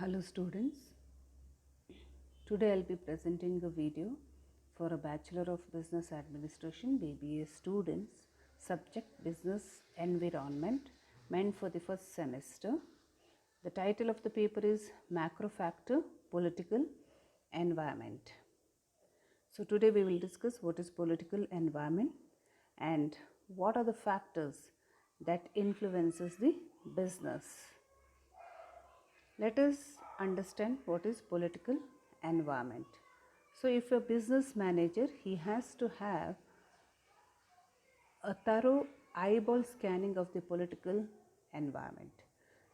Hello students, today I'll be presenting a video for a Bachelor of Business Administration BBA students, subject Business Environment, meant for the first semester. The title of the paper is Macro Factor Political Environment. So today we will discuss what is political environment and what are the factors that influences the business. Let us understand what is political environment. So if a business manager, he has to have a thorough eyeball scanning of the political environment.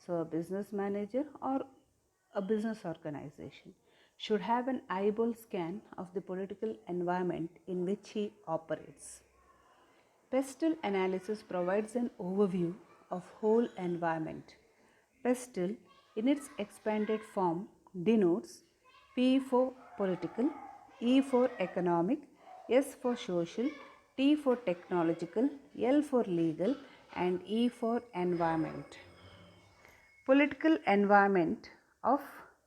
So a business manager or a business organization should have an eyeball scan of the political environment in which he operates. Pestle analysis provides an overview of whole environment. Pestle, in its expanded form, denotes P for political, E for economic, S for social, T for technological, L for legal, and E for environment. Political environment of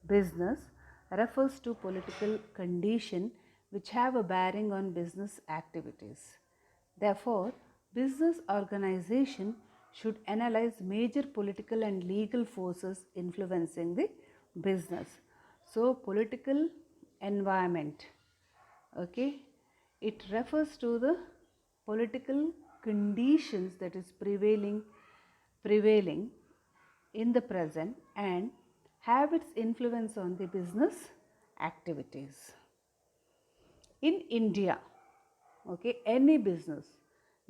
business refers to political condition which have a bearing on business activities. Therefore, business organization should analyze major political and legal forces influencing the business. So, political environment, okay, it refers to the political conditions that is prevailing in the present and have its influence on the business activities. In India, okay, any business,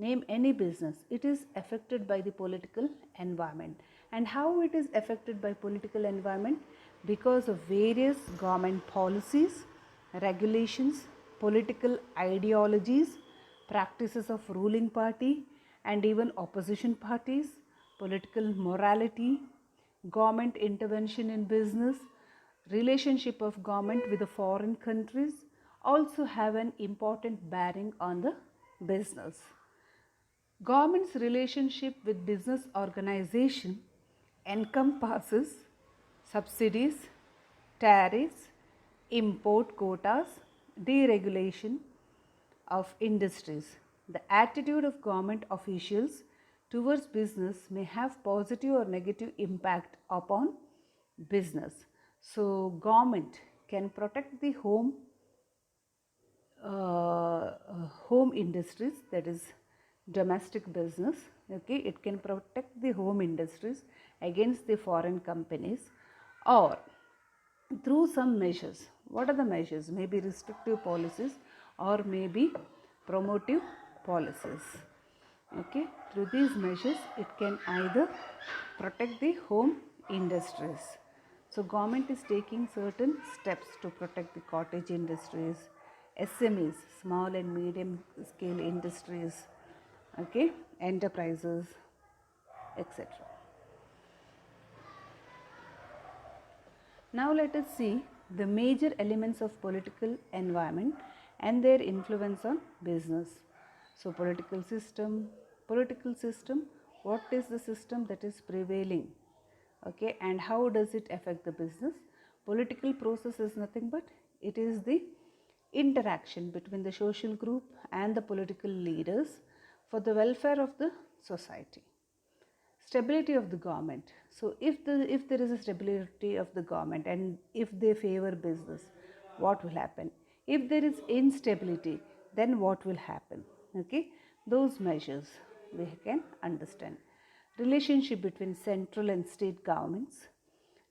name any business, it is affected by the political environment. And how it is affected by political environment? Because of various government policies, regulations, political ideologies, practices of ruling party and even opposition parties, political morality, government intervention in business, relationship of government with the foreign countries also have an important bearing on the business. Government's relationship with business organization encompasses subsidies, tariffs, import quotas, deregulation of industries. The attitude of government officials towards business may have positive or negative impact upon business. So, government can protect the home industries, that is domestic business, okay, it can protect the home industries against the foreign companies or through some measures. What are the measures? Maybe restrictive policies or maybe promotive policies. Okay, through these measures it can either protect the home industries. So government is taking certain steps to protect the cottage industries, SMEs, small and medium scale industries, okay, enterprises, etc. Now let us see the major elements of political environment and their influence on business. So political system, what is the system that is prevailing, okay, and how does it affect the business? Political process is nothing but it is the interaction between the social group and the political leaders for the welfare of the society. Stability of the government. So if there is a stability of the government and if they favor business, what will happen? If there is instability, then what will happen? Okay, those measures we can understand. Relationship between central and state governments,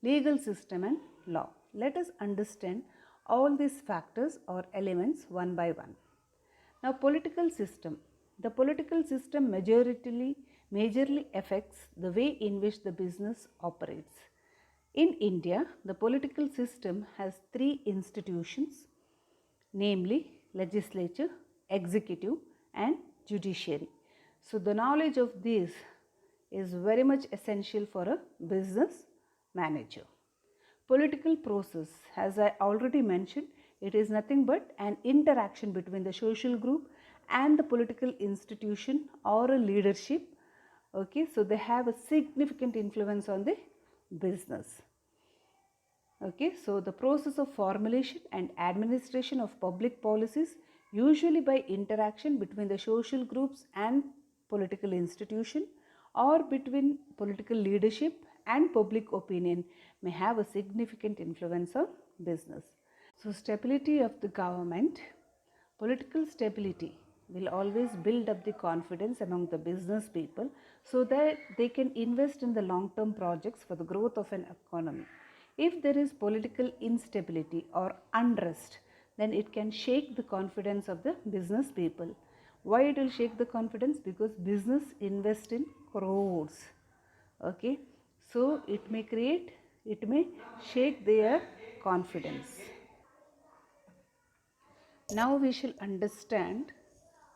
legal system and law. Let us understand all these factors or elements one by one. Now, political system. The political system majorly affects the way in which the business operates. In India, the political system has three institutions, namely legislature, executive and judiciary. So, the knowledge of these is very much essential for a business manager. Political process, as I already mentioned, it is nothing but an interaction between the social group and the political institution or a leadership, okay, so they have a significant influence on the business. Okay, so the process of formulation and administration of public policies, usually by interaction between the social groups and political institution, or between political leadership and public opinion, may have a significant influence on business. So stability of the government. Political stability will always build up the confidence among the business people so that they can invest in the long term projects for the growth of an economy. If there is political instability or unrest, then it can shake the confidence of the business people. Why it will shake the confidence? Because business invest in crores. Okay, so it may shake their confidence. Now we shall understand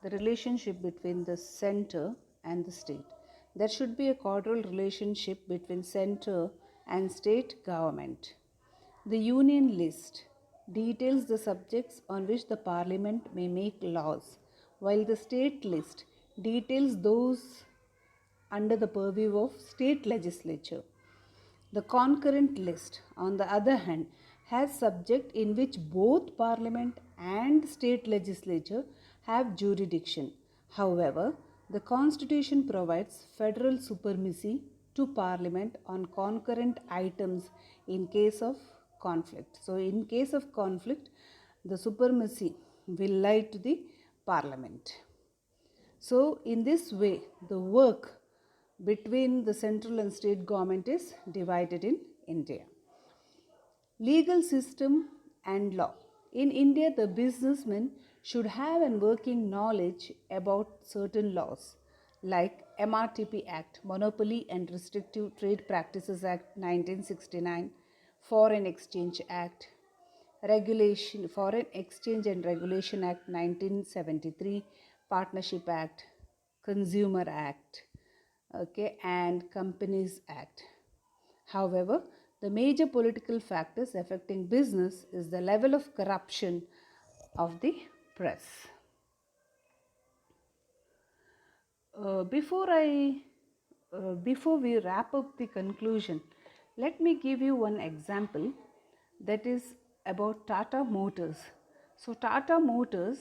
the relationship between the center and the state. There should be a causal relationship between center and state government. The union list details the subjects on which the parliament may make laws, while the state list details those under the purview of state legislature. The concurrent list, on the other hand, has subject in which both parliament and state legislature have jurisdiction. However, the constitution provides federal supremacy to parliament on concurrent items in case of conflict. So, in case of conflict, the supremacy will lie to the parliament. So, in this way, the work between the central and state government is divided in India. Legal system and law. In India, the businessman should have a working knowledge about certain laws like MRTP Act, Monopoly and Restrictive Trade Practices Act 1969, Foreign Exchange Act, Foreign Exchange and Regulation Act 1973, Partnership Act, Consumer Act, okay, and Companies Act. However, the major political factors affecting business is the level of corruption of the press. Before we wrap up the conclusion, let me give you one example, that is about Tata Motors. So Tata Motors,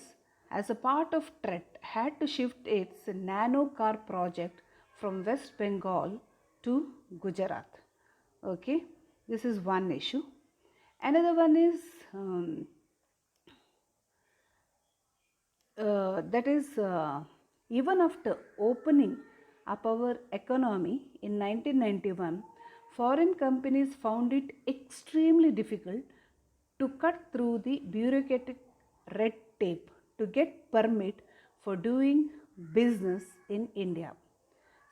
as a part of TRET, had to shift its nano car project from West Bengal to Gujarat. Okay, this is one issue. Another one is even after opening up our economy in 1991, foreign companies found it extremely difficult to cut through the bureaucratic red tape to get permit for doing business in India.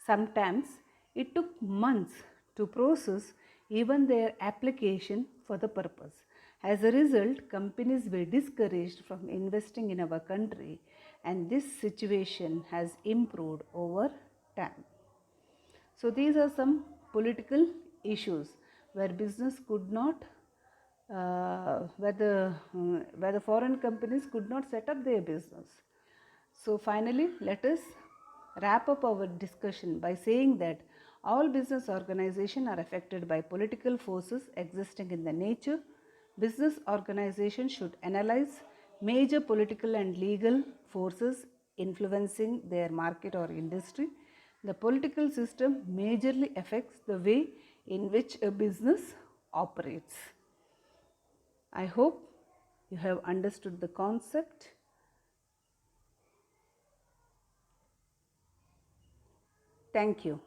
Sometimes it took months to process even their application for the purpose. As a result, companies were discouraged from investing in our country, and this situation has improved over time. So these are some political issues where business could not, where the foreign companies could not set up their business. So finally, let us wrap up our discussion by saying that all business organizations are affected by political forces existing in the nature. Business organizations should analyze major political and legal forces influencing their market or industry. The political system majorly affects the way in which a business operates. I hope you have understood the concept. Thank you.